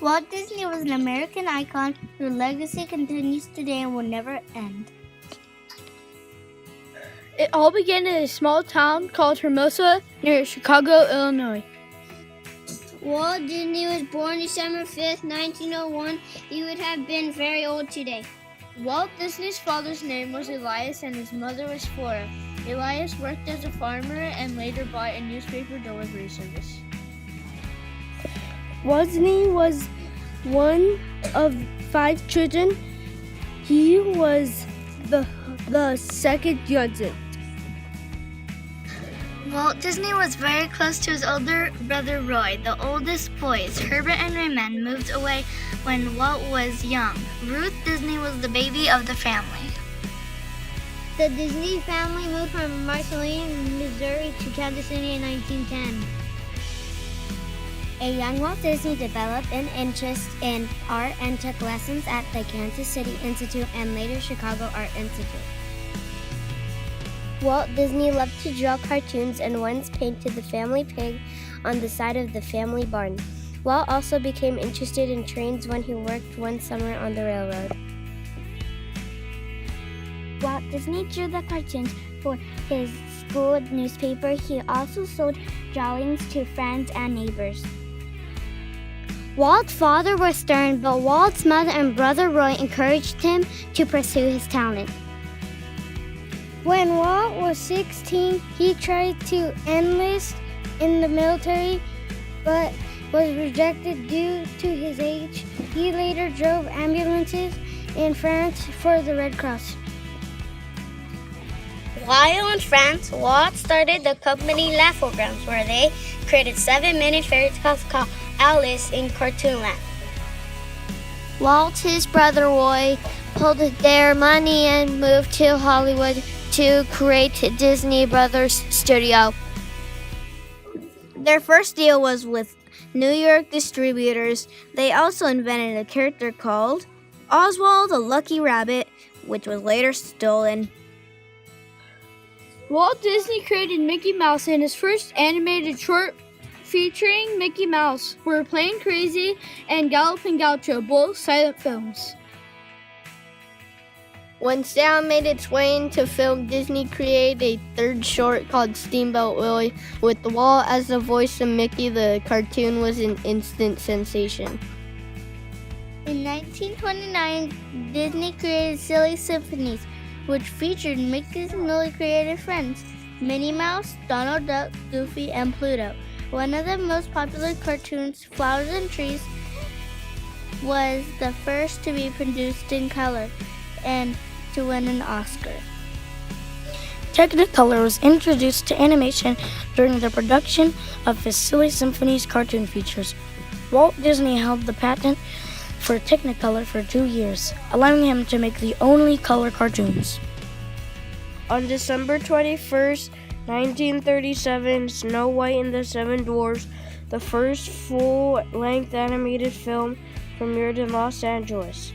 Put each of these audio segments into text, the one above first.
Walt Disney was an American icon whose legacy continues today and will never end. It all began in a small town called Hermosa near Chicago, Illinois. Walt Disney was born December 5th, 1901. He would have been very old today. Walt Disney's father's name was Elias and his mother was Flora. Elias worked as a farmer and later bought a newspaper delivery service. Walt Disney was one of 5 children. He was the second youngest. Walt Disney was very close to his older brother Roy. The oldest boys, Herbert and Raymond, moved away when Walt was young. Ruth Disney was the baby of the family. The Disney family moved from Marceline, Missouri to Kansas City in 1910. A young Walt Disney developed an interest in art and took lessons at the Kansas City Institute and later Chicago Art Institute. Walt Disney loved to draw cartoons and once painted the family pig on the side of the family barn. Walt also became interested in trains when he worked one summer on the railroad. Walt Disney drew the cartoons for his school newspaper. He also sold drawings to friends and neighbors. Walt's father was stern, but Walt's mother and brother Roy encouraged him to pursue his talent. When Walt was 16, he tried to enlist in the military, but was rejected due to his age. He later drove ambulances in France for the Red Cross. While in France, Walt started the company La Programs, where they created 7-minute fairy tales called Alice in Cartoonland. Walt, his brother Roy, pulled their money and moved to Hollywood to create Disney Brothers Studio. Their first deal was with New York distributors. They also invented a character called Oswald the Lucky Rabbit, which was later stolen. Walt Disney created Mickey Mouse in his first animated short featuring Mickey Mouse were Plain Crazy and Galloping Gaucho, both silent films. When sound made its way into film, Disney created a third short called Steamboat Willie. With Walt as the voice of Mickey, the cartoon was an instant sensation. In 1929, Disney created Silly Symphonies, which featured Mickey's newly created friends, Minnie Mouse, Donald Duck, Goofy, and Pluto. One of the most popular cartoons, Flowers and Trees, was the first to be produced in color and to win an Oscar. Technicolor was introduced to animation during the production of his Silly Symphonies cartoon features. Walt Disney held the patent for Technicolor for 2 years, allowing him to make the only color cartoons. On December 21st, 1937, Snow White and the Seven Dwarfs, the first full-length animated film, premiered in Los Angeles.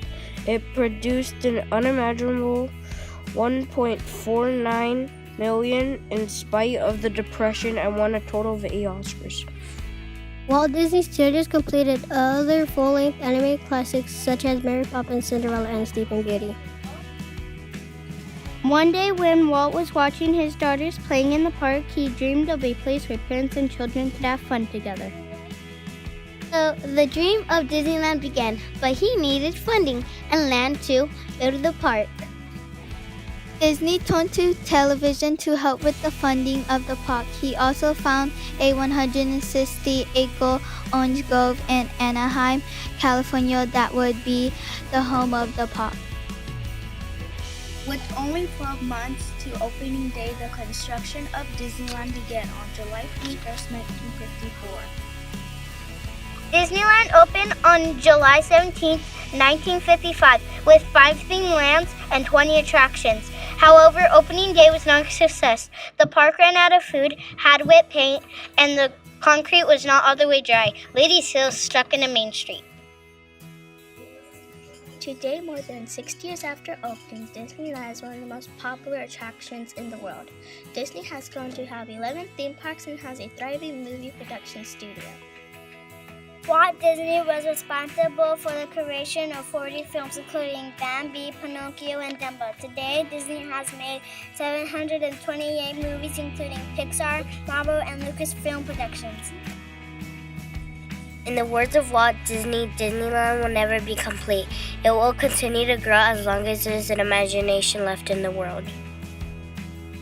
It produced an unimaginable $1.49 million in spite of the Depression and won a total of 8 Oscars. Walt Disney Studios completed other full-length animated classics such as Mary Poppins, Cinderella, and Sleeping Beauty. One day when Walt was watching his daughters playing in the park, he dreamed of a place where parents and children could have fun together. So the dream of Disneyland began, but he needed funding and land to build the park. Disney turned to television to help with the funding of the park. He also found a 160-acre orange grove in Anaheim, California that would be the home of the park. With only 12 months to opening day, the construction of Disneyland began on July 1st, 1954. Disneyland opened on July 17, 1955, with 5 themed lands and 20 attractions. However, opening day was not a success. The park ran out of food, had wet paint, and the concrete was not all the way dry. Ladies' Hill stuck in the main street. Today, more than 6 years after opening, Disneyland is one of the most popular attractions in the world. Disney has grown to have 11 theme parks and has a thriving movie production studio. Walt Disney was responsible for the creation of 40 films, including Bambi, Pinocchio, and Dumbo. Today, Disney has made 728 movies, including Pixar, Marvel, and Lucasfilm Productions. In the words of Walt Disney, Disneyland will never be complete. It will continue to grow as long as there is an imagination left in the world.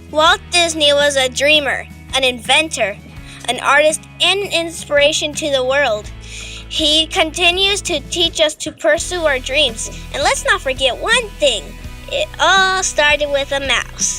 Walt Disney was a dreamer, an inventor, an artist, and an inspiration to the world. He continues to teach us to pursue our dreams. And let's not forget one thing. It all started with a mouse.